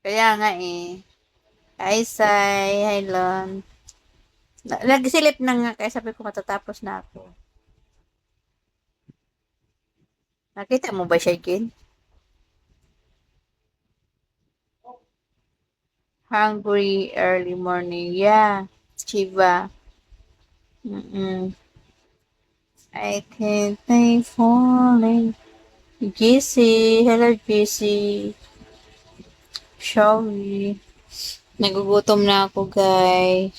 Kaya nga eh. Hi, Sai. Hi, Lon. Nagsilip na nga kaya sabi ko matatapos na ako. Nakita mo ba siya, Jen? Hungry early morning. Yeah. Chiva. Mm-mm. I can't think falling. GC. Hello, GC. Shall we? Nagugutom na ako, guys.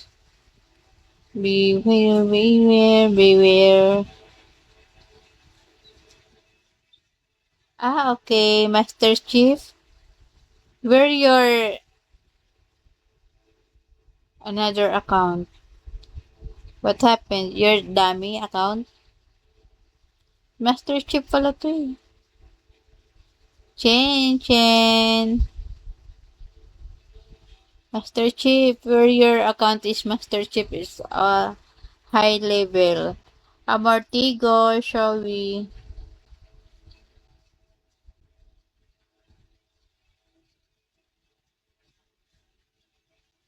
Beware, beware, beware. Ah, okay. Master Chief. Where your another account? What happened? Your dummy account? Master Chief pala to eh. Chen, Chen. Master Chief, where your account is Master Chief is high level. Amortigo, shall we?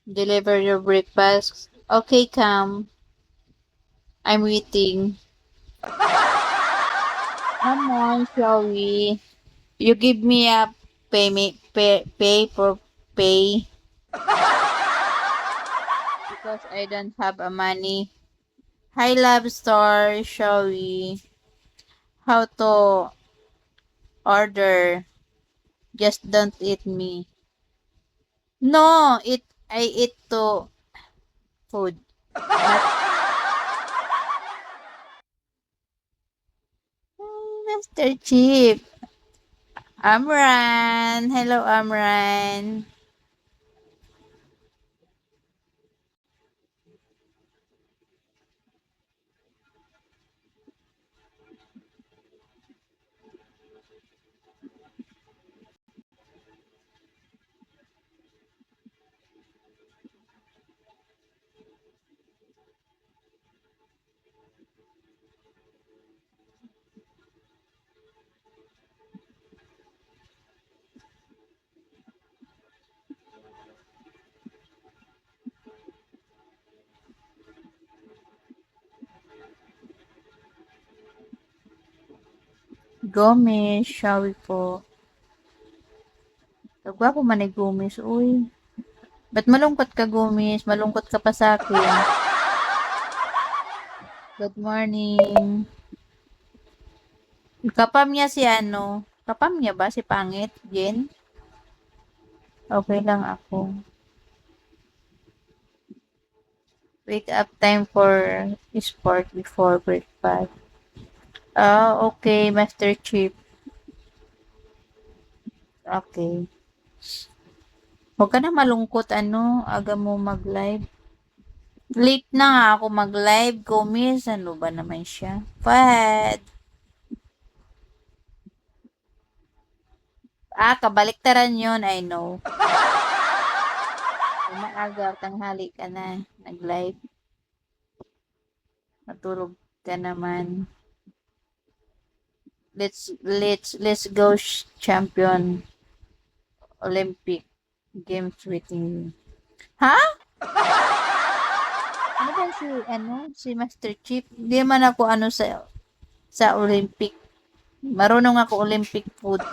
Deliver your breakfast. Okay, come. I'm waiting. Come on, shall we? You give me a pay for pay because I don't have a money. Hi, love store, shall we? How to order? Just don't eat me. No, I eat to food. Master Chief. Amran. Hello, Amran. Gomes, shall we po? Kagwapo man ni Gomes, uy. Ba't malungkot ka, Gomes? Malungkot ka pa sa akin. Good morning. Kapam niya si ano? Kapam niya ba si Pangit, Jen? Okay lang ako. Wake up time for sport before breakfast. Ah, okay, Master Chief. Okay. Huwag ka na malungkot, ano, aga mo mag-live. Late na nga ako mag-live, Gomis. Ano ba naman siya? Fahad. Ah, kabaliktaran yun, I know. Maaga, tanghali ka na, nag-live. Matulog ka naman. Let's go champion Olympic Games waiting. Ha? Ano ba si Master Chief? Hindi man ako sa Olympic. Marunong ako Olympic food.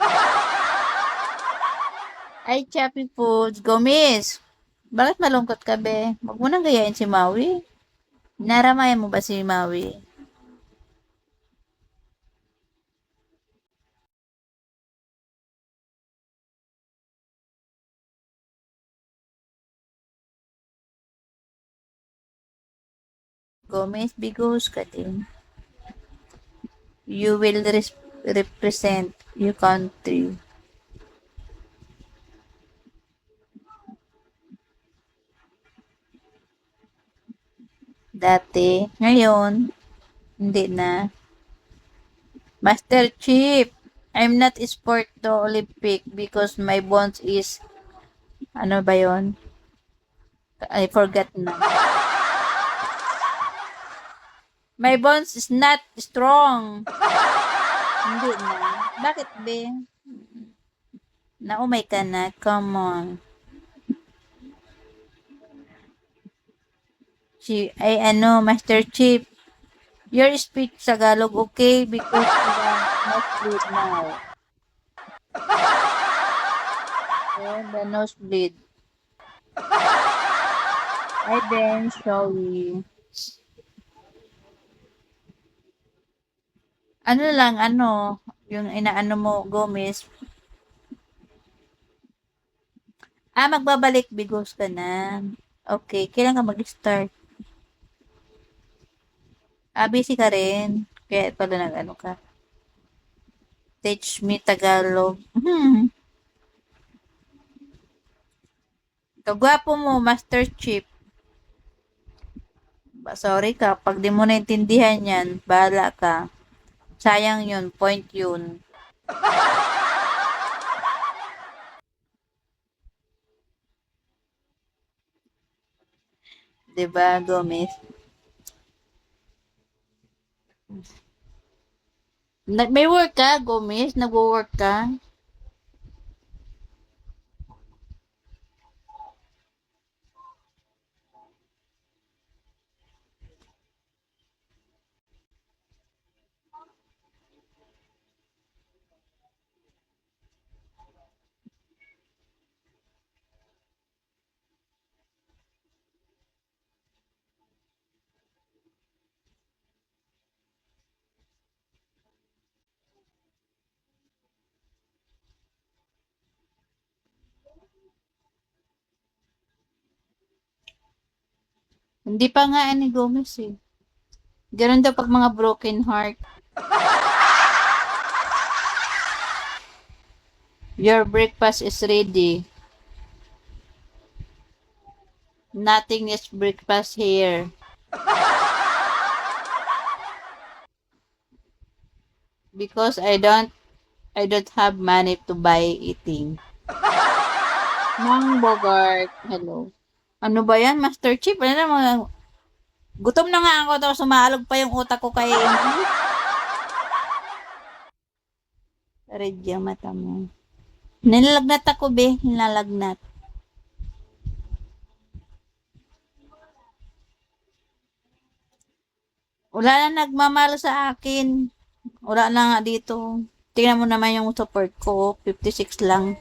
Ay, Chappy Foods. Gomis! Bakit malungkot ka, be? Huwag mo nang gayain si Maui. Naramayan mo ba si Maui? Gomez, bigos ka din. You will represent your country. Dati. Ngayon, hindi na. Master Chief, I'm not sport to Olympic because my bonds is, ano ba yon? I forgot na. My bonds is not strong. Hindi na. Bakit, be? Naumay ka na. Come on. Chief, ay ano, Master Chief, your speech Tagalog, okay? Because the nosebleed now. Okay, the nosebleed. Hi, Ben, Showy. Ano lang, ano, yung inaano mo, Gomez. Magbabalik bigos ka na. Okay, kailan ka mag-start? Busy ka rin. Kaya pala nag-ano ka. Teach me Tagalog. Kagwapo mo, Master Chief. Sorry ka, pag di mo naintindihan yan, bahala ka. Sayang yun, point yun. Diba, Gomez? May work ka, Gomez? Nagwo-work ka? Hindi pa nga ni Gomez eh. Ganun daw pag mga broken heart. Your breakfast is ready. Nothing is breakfast here. Because I don't have money to buy eating. Mang Bogart, hello. Ano ba yan, Master Chief? Ano naman? Gutom na nga ako, tapos sumalog pa yung utak ko kay English. Red yung mata mo. Nilalagnat ako, be. Nilalagnat. Wala na nagmamalo sa akin. Wala na nga dito. Tingnan mo naman yung support ko. 56 lang.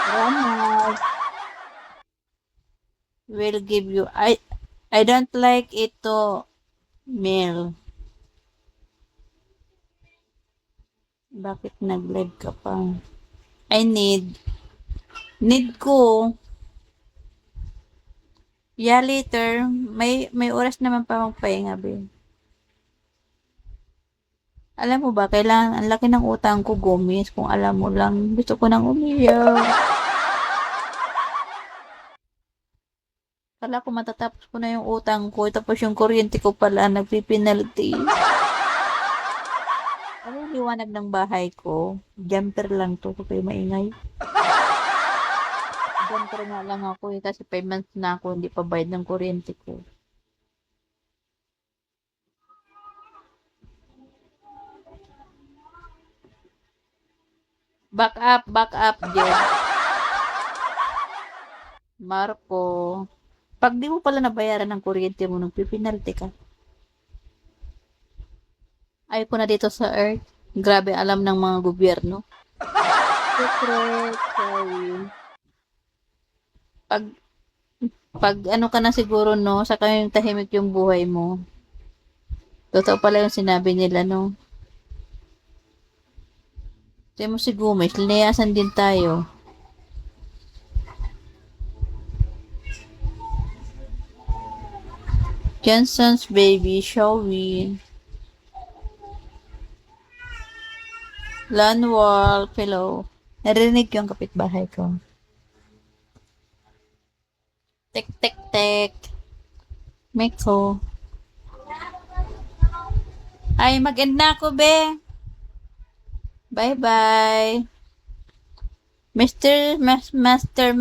Salamat. Will give you. I don't like ito. Mail. Bakit nag-live ka pa? I need. Need ko. Yeah, later. May oras naman pa magpahinga, be. Alam mo ba, kailangan, ang laki ng utang ko, Gomez. Kung alam mo lang, gusto ko nang umiyak. Kala ko matatapos ko na yung utang ko, tapos yung kuryente ko pala, nagpipinalty. Ano yung liwanag ng bahay ko? Jumper lang to, kaya maingay. Jumper nga lang ako eh, kasi 5 months na ako, hindi pa bayad ng kuryente ko. Back up, Jed. Marco. Pag di mo pala nabayaran ng kuryente mo, nagpipinalty ka. Ayaw ko na dito sa Earth. Grabe alam ng mga gobyerno. Secret, sorry. Pag ano ka na siguro, no, saka yung tahimik yung buhay mo. Totoo pala yung sinabi nila, no. Sabi mo si Gomez, linayasan din tayo. Johnson's baby, shall we? Lanwal, pillow. Narinig yung kapitbahay ko. Tek, tek, tek. Meko. Ay, mag-end na ako, be. Bye-bye. Master